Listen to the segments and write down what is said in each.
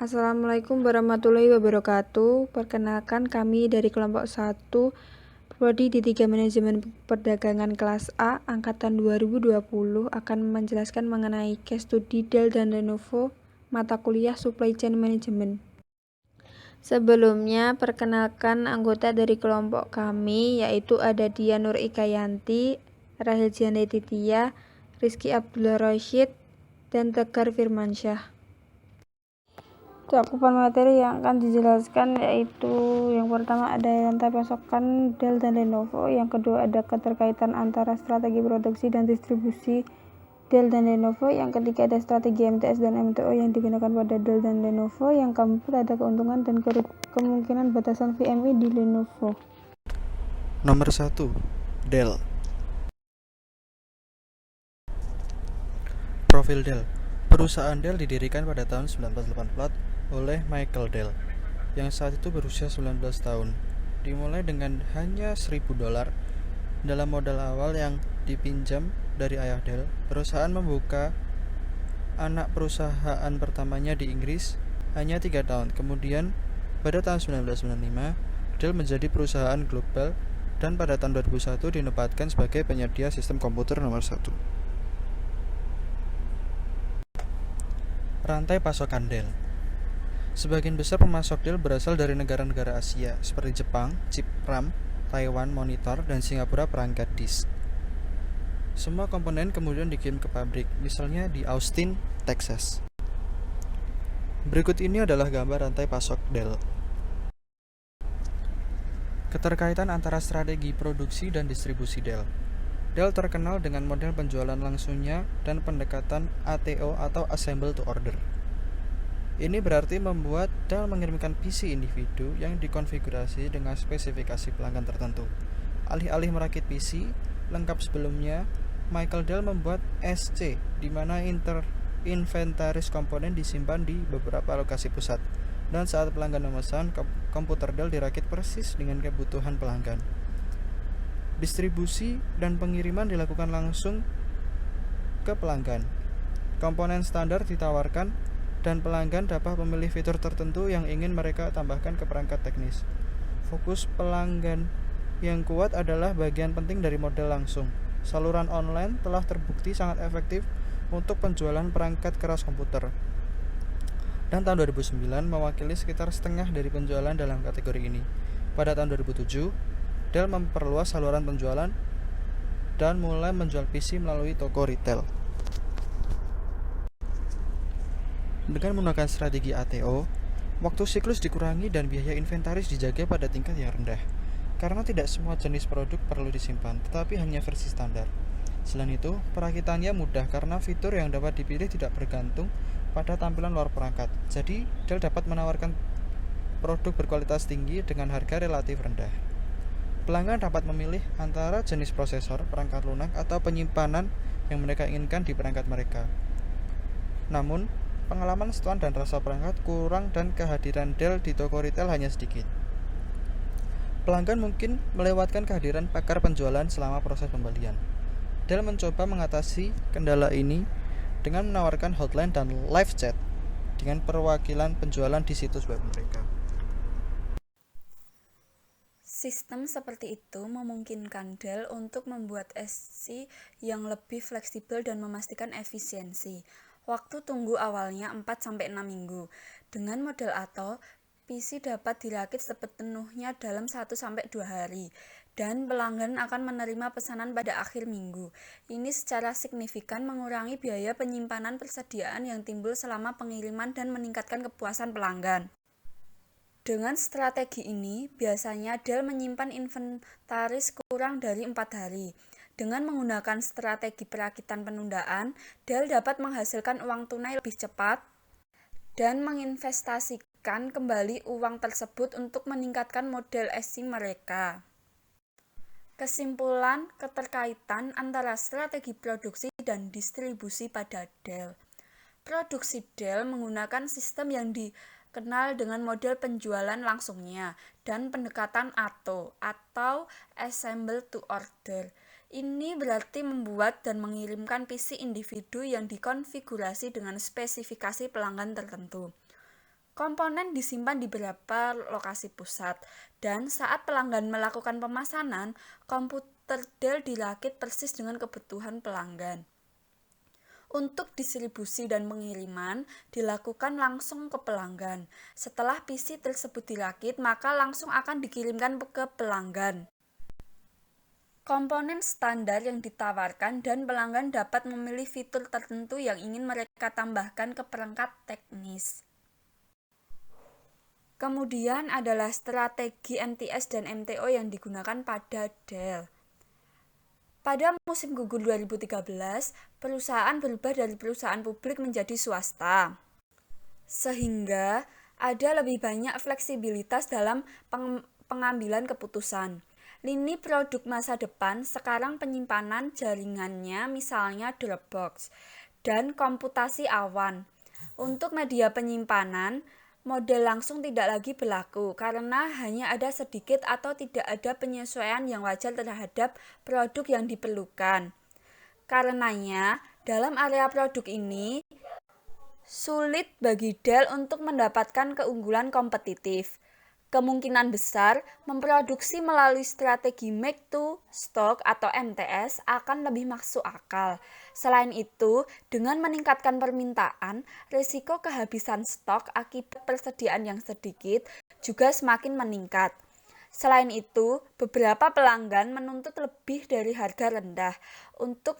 Assalamualaikum warahmatullahi wabarakatuh. Perkenalkan kami dari kelompok 1 Prodi D3 Manajemen Perdagangan kelas A angkatan 2020 akan menjelaskan mengenai case studi Dell dan Lenovo mata kuliah Supply Chain Management. Sebelumnya, perkenalkan anggota dari kelompok kami, yaitu ada Dia Nur Ikayanti, Rahel Jianai Titia, Rizky Abdullah Rashid, dan Tegar Firmansyah. Cakupan materi yang akan dijelaskan yaitu yang pertama ada rantai pasokan Dell dan Lenovo, yang kedua ada keterkaitan antara strategi produksi dan distribusi Dell dan Lenovo, yang ketiga ada strategi MTS dan MTO yang digunakan pada Dell dan Lenovo, yang keempat ada keuntungan dan kemungkinan batasan VMI di Lenovo. Nomor 1. Dell. Profil Dell. Perusahaan Dell didirikan pada tahun 1984 oleh Michael Dell, yang saat itu berusia 19 tahun. Dimulai dengan hanya $1.000 dalam modal awal yang dipinjam dari ayah Dell. Perusahaan membuka anak perusahaan pertamanya di Inggris hanya 3 tahun. Kemudian, pada tahun 1995, Dell menjadi perusahaan global dan pada tahun 2001 dinobatkan sebagai penyedia sistem komputer nomor 1. Rantai pasokan Dell. Sebagian besar pemasok Dell berasal dari negara-negara Asia, seperti Jepang, chip RAM, Taiwan, monitor, dan Singapura perangkat disk. Semua komponen kemudian dikirim ke pabrik, misalnya di Austin, Texas. Berikut ini adalah gambar rantai pasok Dell. Keterkaitan antara strategi produksi dan distribusi Dell. Dell terkenal dengan model penjualan langsungnya dan pendekatan ATO atau Assemble to Order. Ini berarti membuat Dell mengirimkan PC individu yang dikonfigurasi dengan spesifikasi pelanggan tertentu. Alih-alih merakit PC lengkap sebelumnya, Michael Dell membuat SC, di mana inventaris komponen disimpan di beberapa lokasi pusat. Dan saat pelanggan memesan, komputer Dell dirakit persis dengan kebutuhan pelanggan. Distribusi dan pengiriman dilakukan langsung ke pelanggan. Komponen standar ditawarkan dan pelanggan dapat memilih fitur tertentu yang ingin mereka tambahkan ke perangkat teknis. Fokus pelanggan yang kuat adalah bagian penting dari model langsung. Saluran online telah terbukti sangat efektif untuk penjualan perangkat keras komputer. Dan tahun 2009 mewakili sekitar setengah dari penjualan dalam kategori ini. Pada tahun 2007, Dell memperluas saluran penjualan dan mulai menjual PC melalui toko retail. Dengan menggunakan strategi ATO, waktu siklus dikurangi dan biaya inventaris dijaga pada tingkat yang rendah. Karena tidak semua jenis produk perlu disimpan, tetapi hanya versi standar. Selain itu, perakitannya mudah karena fitur yang dapat dipilih tidak bergantung pada tampilan luar perangkat. Jadi, Dell dapat menawarkan produk berkualitas tinggi dengan harga relatif rendah. Pelanggan dapat memilih antara jenis prosesor, perangkat lunak, atau penyimpanan yang mereka inginkan di perangkat mereka. Namun, pengalaman setelan dan rasa perangkat kurang dan kehadiran Dell di toko retail hanya sedikit. Pelanggan mungkin melewatkan kehadiran pakar penjualan selama proses pembelian. Dell mencoba mengatasi kendala ini dengan menawarkan hotline dan live chat dengan perwakilan penjualan di situs web mereka. Sistem seperti itu memungkinkan Dell untuk membuat SC yang lebih fleksibel dan memastikan efisiensi. Waktu tunggu awalnya 4-6 minggu. Dengan model ATO, PC dapat dirakit sepenuhnya dalam 1-2 hari, dan pelanggan akan menerima pesanan pada akhir minggu. Ini secara signifikan mengurangi biaya penyimpanan persediaan yang timbul selama pengiriman dan meningkatkan kepuasan pelanggan. Dengan strategi ini, biasanya Dell menyimpan inventaris kurang dari 4 hari. Dengan menggunakan strategi perakitan penundaan, Dell dapat menghasilkan uang tunai lebih cepat dan menginvestasikan kembali uang tersebut untuk meningkatkan model SC mereka. Kesimpulan, keterkaitan antara strategi produksi dan distribusi pada Dell. Produksi Dell menggunakan sistem yang dikenal dengan model penjualan langsungnya dan pendekatan ATO atau Assemble to Order. Ini berarti membuat dan mengirimkan PC individu yang dikonfigurasi dengan spesifikasi pelanggan tertentu. Komponen disimpan di beberapa lokasi pusat, dan saat pelanggan melakukan pemesanan, komputer Dell dirakit persis dengan kebutuhan pelanggan. Untuk distribusi dan pengiriman dilakukan langsung ke pelanggan. Setelah PC tersebut dirakit, maka langsung akan dikirimkan ke pelanggan. Komponen standar yang ditawarkan dan pelanggan dapat memilih fitur tertentu yang ingin mereka tambahkan ke perangkat teknis. Kemudian adalah strategi MTS dan MTO yang digunakan pada Dell. Pada musim gugur 2013, perusahaan berubah dari perusahaan publik menjadi swasta, sehingga ada lebih banyak fleksibilitas dalam pengambilan keputusan. Lini produk masa depan sekarang penyimpanan jaringannya misalnya Dropbox dan komputasi awan. Untuk media penyimpanan, model langsung tidak lagi berlaku karena hanya ada sedikit atau tidak ada penyesuaian yang wajar terhadap produk yang diperlukan. Karenanya, dalam area produk ini, sulit bagi Dell untuk mendapatkan keunggulan kompetitif. Kemungkinan besar memproduksi melalui strategi make to stock atau MTS akan lebih masuk akal. Selain itu, dengan meningkatkan permintaan, risiko kehabisan stok akibat persediaan yang sedikit juga semakin meningkat. Selain itu, beberapa pelanggan menuntut lebih dari harga rendah. Untuk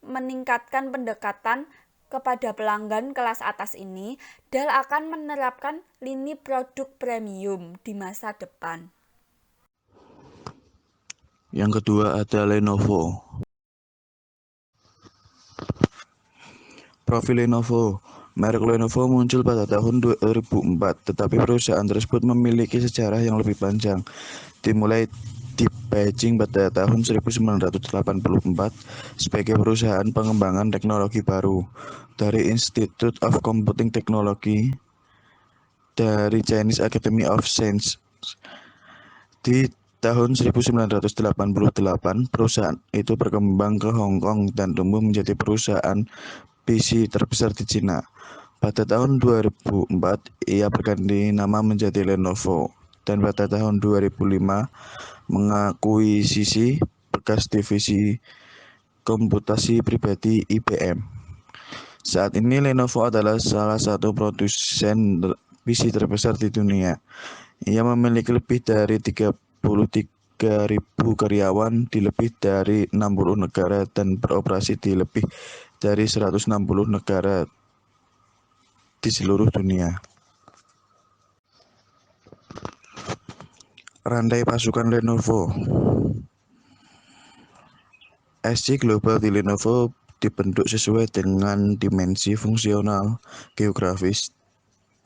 meningkatkan pendekatan kepada pelanggan kelas atas ini, Dell akan menerapkan lini produk premium di masa depan. Yang kedua ada Lenovo. Profil Lenovo. Merek Lenovo muncul pada tahun 2004, tetapi perusahaan tersebut memiliki sejarah yang lebih panjang. Dimulai di Beijing pada tahun 1984 sebagai perusahaan pengembangan teknologi baru dari Institute of Computing Technology dari Chinese Academy of Science. Di tahun 1988, perusahaan itu berkembang ke Hong Kong dan tumbuh menjadi perusahaan PC terbesar di Cina. Pada tahun 2004, ia berganti nama menjadi Lenovo, dan pada tahun 2005 mengakuisisi bekas divisi komputasi pribadi IBM. Saat ini Lenovo adalah salah satu produsen PC terbesar di dunia. Ia memiliki lebih dari 33.000 karyawan di lebih dari 60 negara dan beroperasi di lebih dari 160 negara di seluruh dunia. Rantai pasukan Lenovo. SC Global di Lenovo dibentuk sesuai dengan dimensi fungsional, geografis,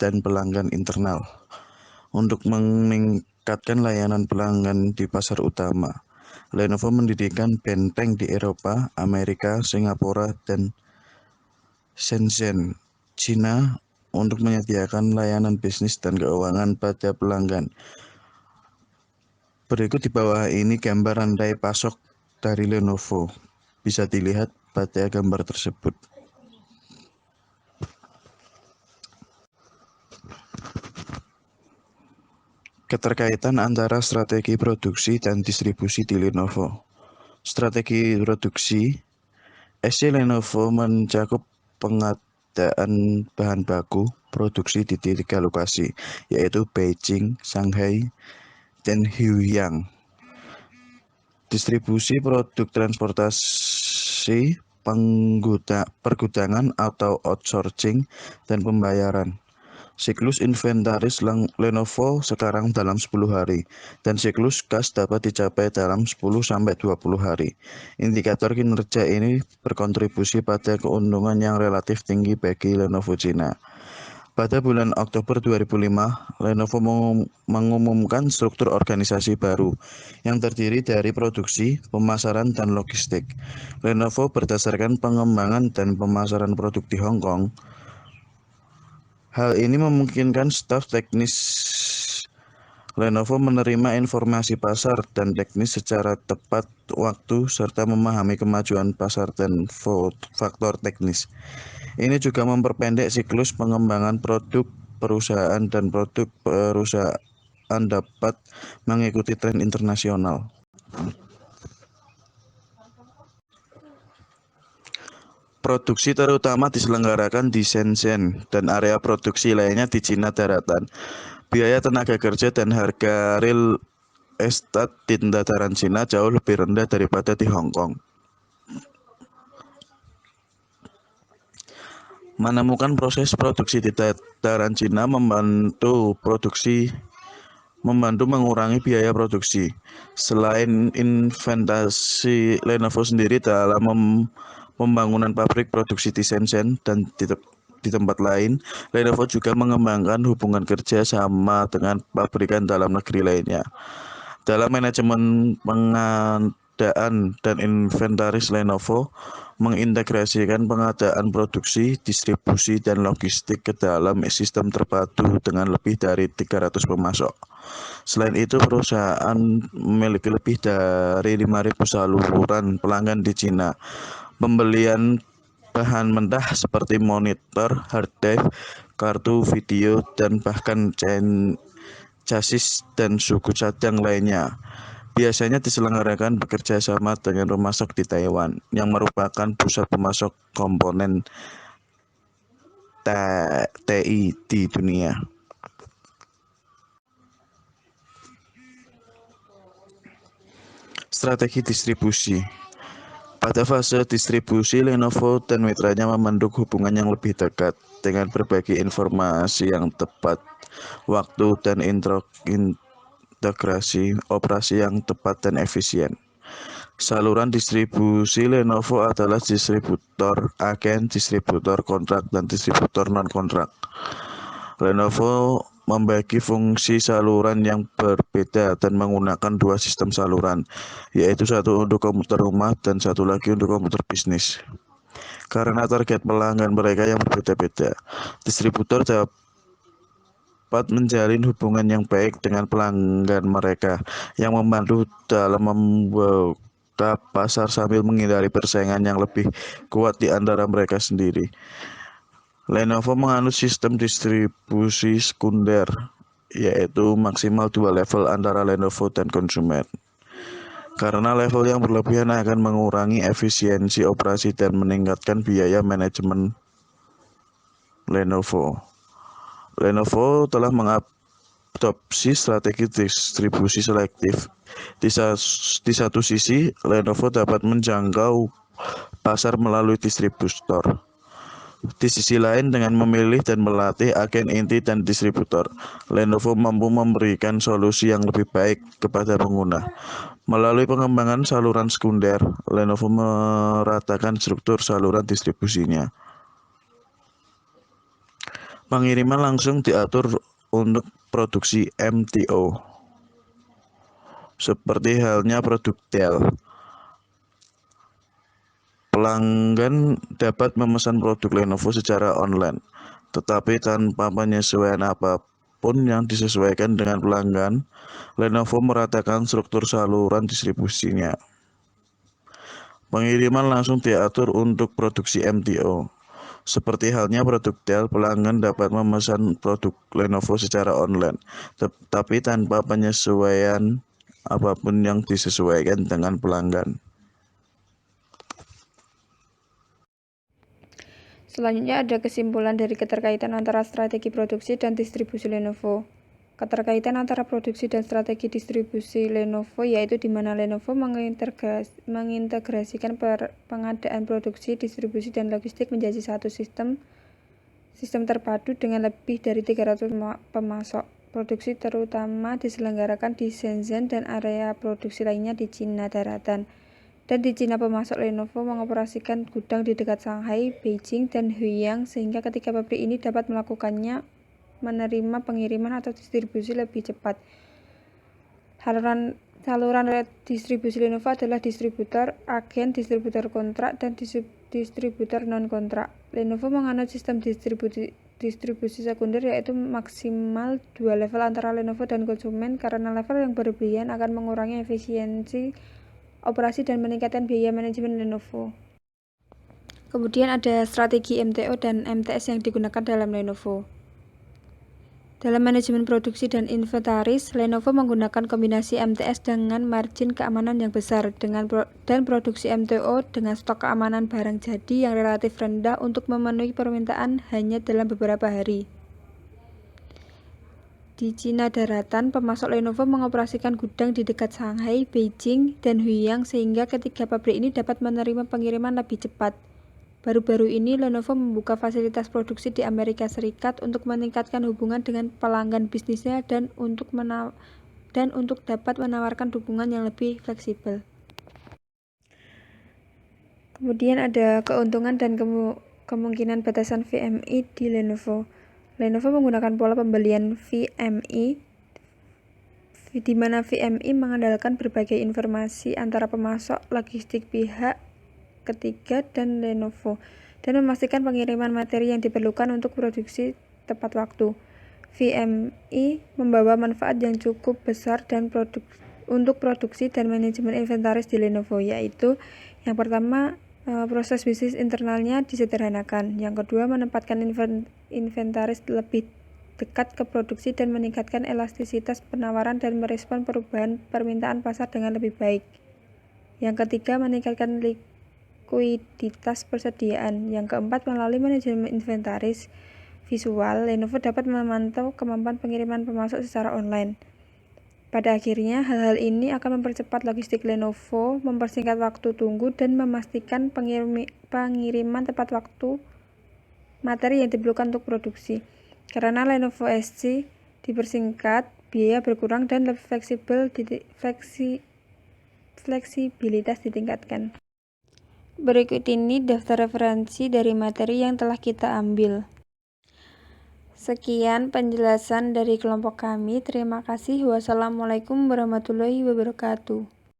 dan pelanggan internal untuk meningkatkan layanan pelanggan di pasar utama. Lenovo mendirikan benteng di Eropa, Amerika, Singapura, dan Shenzhen, China untuk menyediakan layanan bisnis dan keuangan pada pelanggan. Berikut di bawah ini gambar rantai pasok dari Lenovo. Bisa dilihat pada gambar tersebut. Keterkaitan antara strategi produksi dan distribusi di Lenovo. Strategi produksi, SC Lenovo mencakup pengadaan bahan baku produksi di 3 lokasi, yaitu Beijing, Shanghai, dan Huiyang. Distribusi produk transportasi, pergudangan atau outsourcing, dan pembayaran. Siklus inventaris Lenovo sekarang dalam 10 hari, dan siklus kas dapat dicapai dalam 10-20 hari. Indikator kinerja ini berkontribusi pada keuntungan yang relatif tinggi bagi Lenovo Cina. Pada bulan Oktober 2005, Lenovo mengumumkan struktur organisasi baru yang terdiri dari produksi, pemasaran, dan logistik. Lenovo berdasarkan pengembangan dan pemasaran produk di Hong Kong. Hal ini memungkinkan staf teknis Lenovo menerima informasi pasar dan teknis secara tepat waktu serta memahami kemajuan pasar dan faktor teknis. Ini juga memperpendek siklus pengembangan produk perusahaan dan produk perusahaan dapat mengikuti tren internasional. Produksi terutama diselenggarakan di Shenzhen dan area produksi lainnya di Cina daratan. Biaya tenaga kerja dan harga real estate di dataran Cina jauh lebih rendah daripada di Hong Kong. Menemukan proses produksi di dataran Cina membantu mengurangi biaya produksi. Selain investasi Lenovo sendiri dalam pembangunan pabrik produksi di Shenzhen dan di tempat lain, Lenovo juga mengembangkan hubungan kerja sama dengan pabrikan dalam negeri lainnya. Dalam manajemen pengadaan dan inventaris, Lenovo mengintegrasikan pengadaan produksi, distribusi, dan logistik ke dalam sistem terpadu dengan lebih dari 300 pemasok. Selain itu, perusahaan memiliki lebih dari 5.000 saluran pelanggan di Cina. Pembelian bahan mentah seperti monitor, hard drive, kartu video, dan bahkan chassis dan suku cadang lainnya biasanya diselenggarakan bekerja sama dengan pemasok di Taiwan yang merupakan pusat pemasok komponen TI di dunia. Strategi distribusi. Pada fase distribusi, Lenovo dan mitranya membentuk hubungan yang lebih dekat dengan berbagi informasi yang tepat waktu dan integrasi operasi yang tepat dan efisien. Saluran distribusi Lenovo adalah distributor agen, distributor kontrak, dan distributor non-kontrak. Lenovo membagi fungsi saluran yang berbeda dan menggunakan dua sistem saluran, yaitu satu untuk komputer rumah dan satu lagi untuk komputer bisnis. Karena target pelanggan mereka yang berbeda-beda, distributor dapat menjalin hubungan yang baik dengan pelanggan mereka yang membantu dalam membuka pasar sambil menghindari persaingan yang lebih kuat di antara mereka sendiri. Lenovo menganut sistem distribusi sekunder, yaitu maksimal 2 level antara Lenovo dan konsumen. Karena level yang berlebihan akan mengurangi efisiensi operasi dan meningkatkan biaya manajemen Lenovo. Lenovo telah mengadopsi strategi distribusi selektif. Di satu sisi, Lenovo dapat menjangkau pasar melalui distributor. Di sisi lain, dengan memilih dan melatih agen inti dan distributor, Lenovo mampu memberikan solusi yang lebih baik kepada pengguna. Melalui pengembangan saluran sekunder, Lenovo meratakan struktur saluran distribusinya. Pengiriman langsung diatur untuk produksi MTO, seperti halnya produk Dell. Pelanggan dapat memesan produk Lenovo secara online, tetapi tanpa penyesuaian apapun yang disesuaikan dengan pelanggan. Lenovo meratakan struktur saluran distribusinya. Pengiriman langsung diatur untuk produksi MTO. Seperti halnya produk Dell, pelanggan dapat memesan produk Lenovo secara online, tetapi tanpa penyesuaian apapun yang disesuaikan dengan pelanggan. Selanjutnya ada kesimpulan dari keterkaitan antara strategi produksi dan distribusi Lenovo. Keterkaitan antara produksi dan strategi distribusi Lenovo yaitu di mana Lenovo mengintegrasikan pengadaan produksi, distribusi, dan logistik menjadi satu sistem terpadu dengan lebih dari 300 pemasok. Produksi terutama diselenggarakan di Shenzhen dan area produksi lainnya di Cina daratan. Dan di Cina, pemasok Lenovo mengoperasikan gudang di dekat Shanghai, Beijing, dan Huiyang sehingga ketika pabrik ini dapat melakukannya menerima pengiriman atau distribusi lebih cepat. Saluran distribusi Lenovo adalah distributor agen, distributor kontrak, dan distributor non-kontrak. Lenovo menganut sistem distribusi sekunder yaitu maksimal 2 level antara Lenovo dan konsumen karena level yang berlebihan akan mengurangi efisiensi operasi dan meningkatkan biaya manajemen Lenovo. Kemudian ada strategi MTO dan MTS yang digunakan dalam Lenovo. Dalam manajemen produksi dan inventaris, Lenovo menggunakan kombinasi MTS dengan margin keamanan yang besar dan produksi MTO dengan stok keamanan barang jadi yang relatif rendah untuk memenuhi permintaan hanya dalam beberapa hari. Di Cina Daratan, pemasok Lenovo mengoperasikan gudang di dekat Shanghai, Beijing, dan Huiyang sehingga ketiga pabrik ini dapat menerima pengiriman lebih cepat. Baru-baru ini, Lenovo membuka fasilitas produksi di Amerika Serikat untuk meningkatkan hubungan dengan pelanggan bisnisnya dan untuk dapat menawarkan dukungan yang lebih fleksibel. Kemudian ada keuntungan dan kemungkinan batasan VMI di Lenovo. Lenovo menggunakan pola pembelian VMI, di mana VMI mengandalkan berbagai informasi antara pemasok, logistik pihak ketiga dan Lenovo, dan memastikan pengiriman materi yang diperlukan untuk produksi tepat waktu. VMI membawa manfaat yang cukup besar untuk produksi dan manajemen inventaris di Lenovo, yaitu yang pertama, proses bisnis internalnya disederhanakan. Yang kedua, menempatkan inventaris lebih dekat ke produksi dan meningkatkan elastisitas penawaran dan merespon perubahan permintaan pasar dengan lebih baik. Yang ketiga, meningkatkan likuiditas persediaan. Yang keempat, melalui manajemen inventaris visual, Lenovo dapat memantau kemampuan pengiriman pemasok secara online. Pada akhirnya, hal-hal ini akan mempercepat logistik Lenovo, mempersingkat waktu tunggu, dan memastikan pengiriman tepat waktu materi yang diperlukan untuk produksi. Karena Lenovo SC dipersingkat, biaya berkurang, dan lebih fleksibilitas ditingkatkan. Berikut ini daftar referensi dari materi yang telah kita ambil. Sekian penjelasan dari kelompok kami. Terima kasih. Wassalamualaikum warahmatullahi wabarakatuh.